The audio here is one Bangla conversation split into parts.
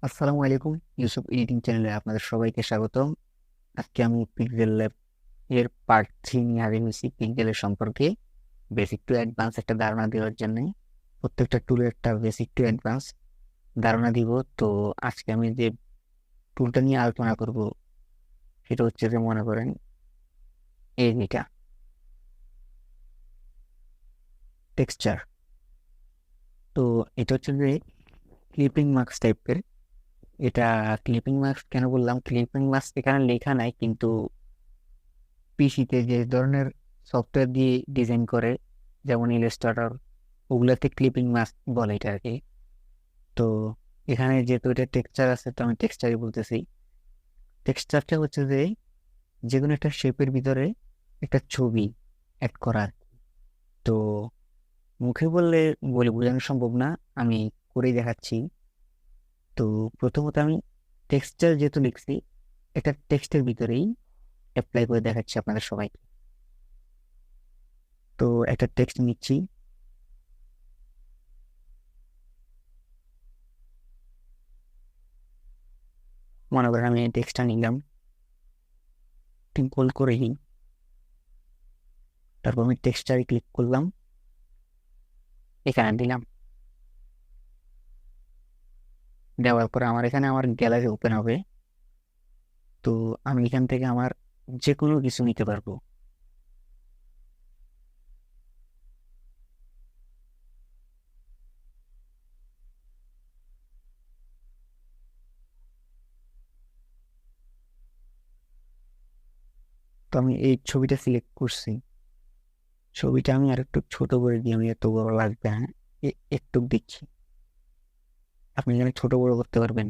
আসসালামু আলাইকুম, ইউসুফ এডিটিং চ্যানেলে আপনাদের সবাইকে স্বাগতম। আজকে আমি পিক্সেল ল্যাব এর পার্ট 3 নিয়ে হাজির হয়েছি। পিক্সেলের সম্পর্কে বেসিক টু অ্যাডভান্স একটা ধারণা দেওয়ার জন্য প্রত্যেকটা টুলের একটা বেসিক টু অ্যাডভান্স ধারণা দিব। তো আজকে আমি যে টুলটা নিয়ে আলোচনা করব সেটা হচ্ছে যে মনে করেন এই যেটা টেক্সচার। তো এটা হচ্ছে যে ক্লিপিং মার্কস টাইপের। এটা ক্লিপিং মার্কস কেন বললাম? ক্লিপিং মার্কস এখানে লেখা নাই, কিন্তু পিসিতে যে ধরনের সফটওয়্যার দিয়ে ডিজাইন করে, যেমন ইলাস্ট্রেটর, ওগুলাতে ক্লিপিং মাস্ক বলে এটা আর কি। তো এখানে যেহেতু এটা টেক্সচার আছে, তো আমি টেক্সচারই বলতেছি। টেক্সচারটা হচ্ছে যে যে কোনো একটা শেপের ভিতরে একটা ছবি অ্যাড করা আর কি। তো মুখে বললে বোঝানো সম্ভব না, আমি করেই দেখাচ্ছি। তো প্রথমত আমি টেক্সচার যেহেতু লিখছি, একটা টেক্সটের ভিতরেই অ্যাপ্লাই করে দেখাচ্ছি আপনাদের সবাইকে। তো একটা টেক্সট নিচ্ছি, মনে করেন আমি টেক্সটটা নিলাম, টিম্পল করে নিই। তারপর আমি টেক্সচারে ক্লিক করলাম, এখানে দিলাম। দেওয়ার পরে আমার এখানে আমার গ্যালারি ওপেন হবে। তো আমি এখান থেকে আমার যে কোনো কিছু নিতে পারবো। তো আমি এই ছবিটা সিলেক্ট করছি। ছবিটা আমি আর একটু ছোট করে দিই, আমি এত বড় লাগবে, হ্যাঁ, একটু দিচ্ছি। আপনি এখানে ছোট বড় করতে পারবেন,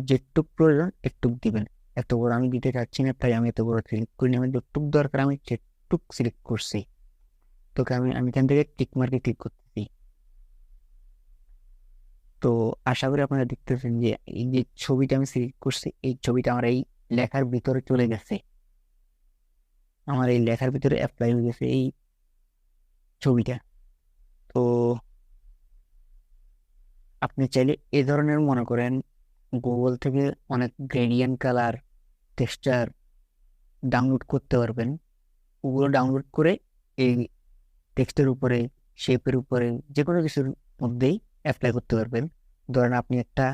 যেটুক প্রয়োজন একটু দিবেন। এত বড় আমি দিতে চাচ্ছি না, তাই আমি এত বড় সিলেক্ট করিনি। আমি যেটুক দরকার আমি সেটুক সিলেক্ট করছি। তোকে আমি আমি এখান থেকে টিক মার্কে ক্লিক করতেছি। তো আশা করি আপনারা দেখতেছেন যে এই যে ছবিটা আমি সিলেক্ট করছি, এই ছবিটা আমার এই লেখার ভিতরে চলে গেছে। আমার এই লেখার ভিতরে অ্যাপ্লাই হয়ে গেছে এই ছবিটা। তো আপনি চাইলে এ ধরনের মনে করেন গুগল থেকে অনেক গ্রেডিয়েন্ট কালার টেক্সচার ডাউনলোড করতে পারবেন। ওগুলো ডাউনলোড করে এই টেক্সটের উপরে, শেপের উপরে, যে কোনো কিছুর মধ্যেই অ্যাপ্লাই করতে পারবেন। ধরেন আপনি একটা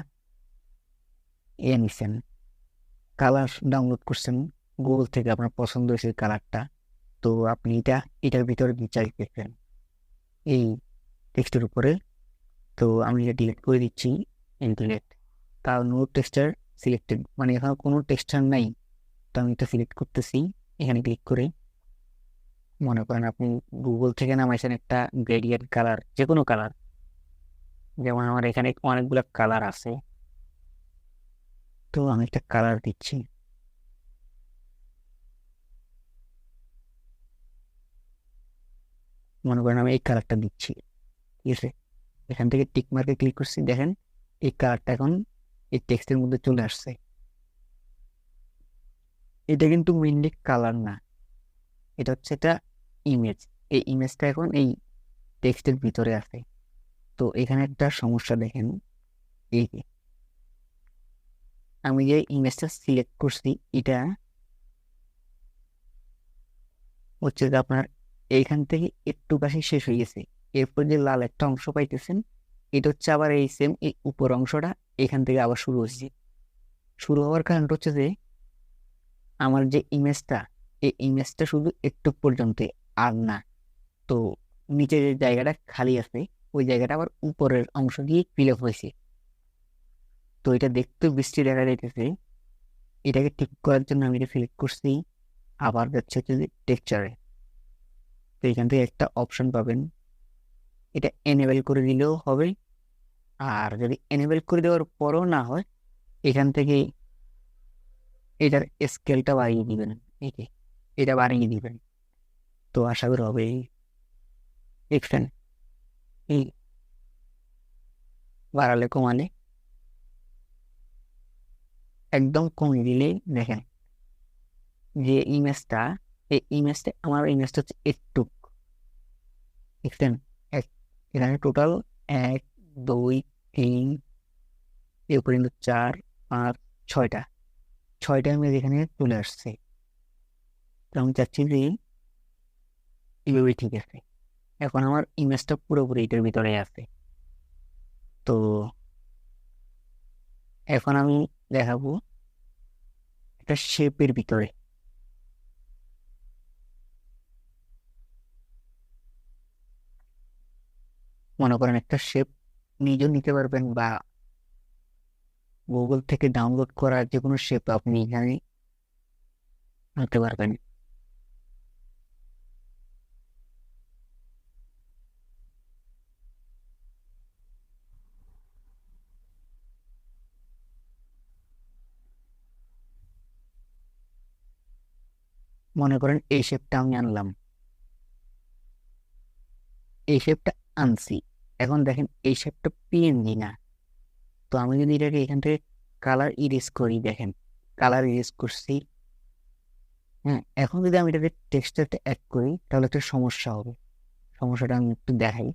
নিচ্ছেন, কালার ডাউনলোড করছেন গুগল থেকে, আপনার পছন্দ হয়েছে কালারটা। তো আপনি এটার ভিতরে চাইতেছেন এই টেক্সটের উপরে। তো আমি এটা ডিলিট করে দিচ্ছি, ডিলিট। তাও নো টেক্সচার সিলেক্টেড, মানে এখানে কোনো টেক্সচার নাই। তো আমি এটা সিলেক্ট করতেছি, এখানে ক্লিক করে। মনে করেন আপনি গুগল থেকে নামাইছেন একটা গ্রেডিয়েন্ট কালার, যে কোনো কালার, যেমন আমার এখানে অনেকগুলো কালার আছে। তো আমি একটা কালার দিচ্ছি, মনে করেন আমি এই কালারটা দিচ্ছি, ঠিক আছে। এখান থেকে টিক মার্কে ক্লিক করছি, দেখেন এই কালারটা এখন এই টেক্সটের মধ্যে চলে আসছে। এটা কিন্তু মেইনলি কালার না, এটা হচ্ছে একটা ইমেজ। এই ইমেজটা এখন এই টেক্সটের ভিতরে আছে। তো এখানে একটা সমস্যা দেখেন, এই যে আমি যে ইমেজটা সিলেক্ট করছি, এটা হচ্ছে যে আপনার এইখান থেকে একটু কাছে শেষ হয়ে গেছে। এরপর যে লাল একটা অংশ পাইতেছেন, এটা হচ্ছে আবার এই সেম এই উপর অংশটা এখান থেকে আবার শুরু হচ্ছে। শুরু হওয়ার কারণটা হচ্ছে যে আমার যে ইমেজটা, এই ইমেজটা শুধু একটু পর্যন্ত, আর না। তো নিচে যে জায়গাটা খালি আছে, ওই জায়গাটা আবার উপরের অংশ দিয়ে ফিল আপ হয়েছে। তো এটা দেখতে বৃষ্টি দেখা যাইতেছে। এটাকে ঠিক করার জন্য আমি এটা সিলেক্ট করছি, আবার যাচ্ছে হচ্ছে যে টেক্সচারে। তো এখান থেকে একটা অপশন পাবেন, এটা এনেবেল করে দিলেও হবে। আর যদি এনেবেল করে দেওয়ার পরও না হয়, এখান থেকে এটার স্কেলটা বাড়িয়ে দিবেন, এই যে এটা বাড়িয়ে দিবেন। তো আশা করি হবে। দেখছেন, এই বাড়ালে কমালে, একদম কমিয়ে দিলে দেখেন যে ইমেজটা, এই ইমেজটা, আমার ইমেজটা হচ্ছে একটু, দেখছেন। এক, এখানে টোটাল 1 2 3 এরপর কিন্তু 4 5 6টা ইমেজ এখানে চলে আসছে। তো আমি চাচ্ছি যে এইভাবে ঠিক আছে। এখন আমার ইমেজটা পুরোপুরি এটার ভিতরে আছে। তো এখন আমি দেখাবো একটা শেপের ভিতরে। মনে করেন একটা শেপ নিজেও নিতে পারবেন বা গুগল থেকে ডাউনলোড করা যে কোনো শেপ আপনি এখানে নিতে পারবেন। মনে করেন এই শেপটা আমি আনলাম, এই শেপটা আনছি। এখন দেখেন এই শেপটা পিএনজি না। তো আমি যদি এটাকে এখান থেকে কালার ইরেজ করি, দেখেন কালার ইরেজ করছি। হ্যাঁ, এখন যদি আমি এটাকে টেক্সচারটা অ্যাড করি তাহলে একটা সমস্যা হবে। সমস্যাটা আমি একটু দেখাই।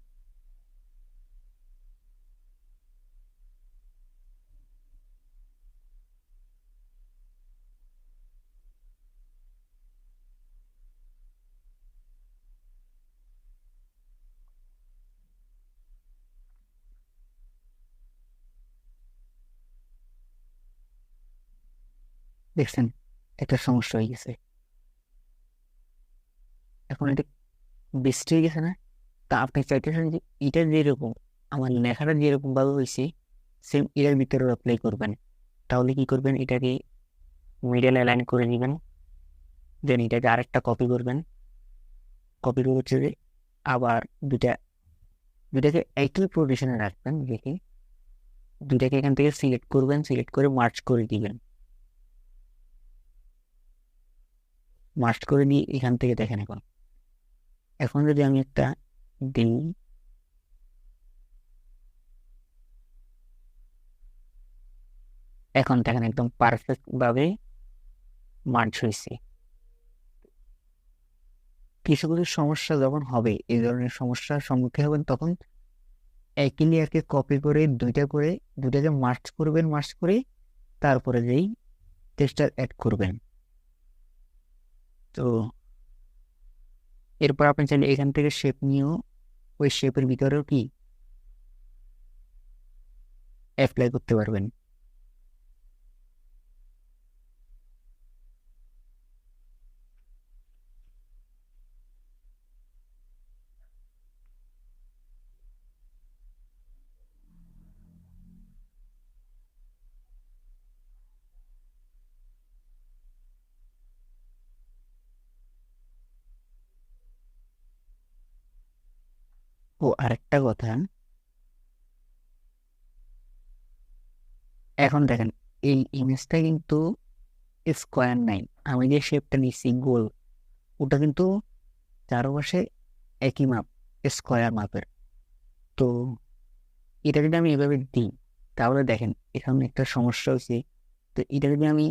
দেখছেন একটা সমস্যা হয়ে গেছে। এখন এটা বেস্ট হয়ে গেছে না? তা আপনি চাইতেছেন যে এটা যেরকম আমার লেখাটা যেরকম ভাবে হয়েছে সেম এটার ভিতরে অ্যাপ্লাই করবেন। তাহলে কি করবেন, এটাকে মিডল অ্যালাইন করে দিবেন, দেন এটাকে আরেকটা কপি করবেন। কপি করে হচ্ছে যে আবার দুইটা দুইটাকে একই পজিশনে রাখবেন, দেখে দুইটাকে এখান থেকে সিলেক্ট করবেন, সিলেক্ট করে মার্চ করে দিবেন। মার্চ করে দিয়ে এখান থেকে দেখেন এখন এখন যদি আমি একটা দিই, এখন দেখেন একদম পারফেক্ট ভাবে মার্চ হয়েছে। কিছু কিছু সমস্যা যখন হবে, এই ধরনের সমস্যার সম্মুখীন হবেন, তখন একই লেয়ারকে কপি করে দুইটাকে মার্চ করবেন, মার্চ করে তারপরে যেই টেক্সচার অ্যাড করবেন। তো এরপর আপনি চাইলে এখান থেকে শেপ নিয়েও ওই শেপের ভিতরেও কি অ্যাপ্লাই করতে পারবেন। ও আরেকটা কথা, এখন দেখেন এই ইমেজটা কিন্তু স্কোয়ার নাই। আমি যে শেপটা নিচ্ছি গোল, ওটা কিন্তু চারপাশে একই মাপ, স্কোয়ার মাপের। তো এটা যদি আমি এভাবে দিই তাহলে দেখেন এখানে একটা সমস্যা হয়েছে। তো এটা যদি আমি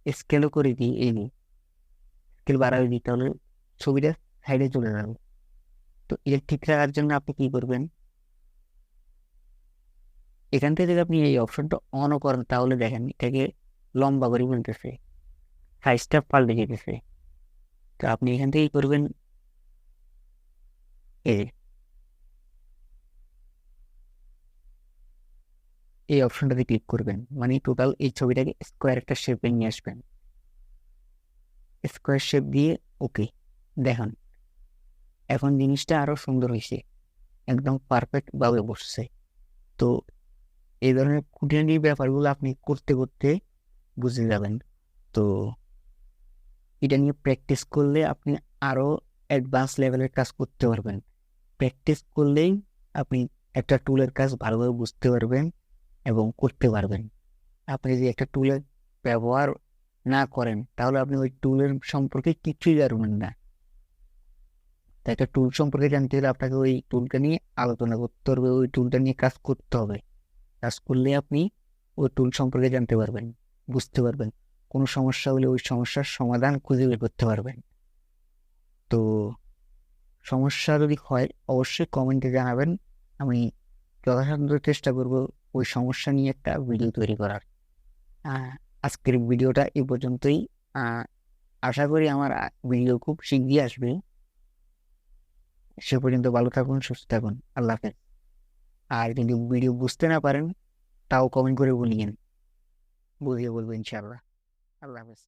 স্কেলও করে দিই, এই স্কেল বাড়াই দিই, তাহলে ছবিটা সাইডে চলে যাবে। তো এটা ঠিক রাখার জন্য আপনি কি করবেন, এখান থেকে যদি আপনি এই অপশনটা অনও করেন তাহলে দেখেন এটাকে লম্বা করে বলতেছে, সাইজটা পাল্টে যেতেছে। তো আপনি এখান থেকেই করবেন, এই এই অপশনটাতে ক্লিক করবেন, মানে টোটাল এই ছবিটাকে স্কোয়ার একটা শেপে নিয়ে আসবেন। স্কোয়ার শেপ দিয়ে ওকে, দেখুন এখন জিনিসটা আরো সুন্দর হয়েছে, একদম পারফেক্ট ভাবে বসছে। তো এই ধরনের খুঁটিনাটি ব্যাপারগুলো আপনি করতে করতে বুঝে যাবেন। তো এটা নিয়ে প্র্যাকটিস করলে আপনি আরো অ্যাডভান্স লেভেলের কাজ করতে পারবেন। প্র্যাকটিস করলেই আপনি একটা টুলের কাজ ভালোভাবে বুঝতে পারবেন এবং করতে পারবেন। আপনি যদি একটা টুলের ব্যবহার না করেন তাহলে আপনি ওই টুলের সম্পর্কে কিছুই জানবেন না। তাই একটা টুল সম্পর্কে জানতে হলে আপনাকে ওই টুলটা নিয়ে আলোচনা করতে হবে, ওই টুলটা নিয়ে কাজ করতে হবে। কাজ করলে আপনি ওই টুল সম্পর্কে জানতে পারবেন, বুঝতে পারবেন। কোনো সমস্যা হলে ওই সমস্যার সমাধান খুঁজে বের করতে পারবেন। তো সমস্যা যদি হয় অবশ্যই কমেন্টে জানাবেন, আমি যথাসাধ্য চেষ্টা করব ওই সমস্যা নিয়ে একটা ভিডিও তৈরি করার। আজকের ভিডিওটা এই পর্যন্তই। আশা করি আমার ভিডিও খুব শীঘ্রই আসবে। সে পর্যন্ত ভালো থাকুন, সুস্থ থাকুন, আল্লাহ হাফেজ। আর যদি ভিডিও বুঝতে না পারেন তাও কমেন্ট করে বুঝিয়ে বলবো ইনশাআল্লাহ। আল্লাহ হাফেজ।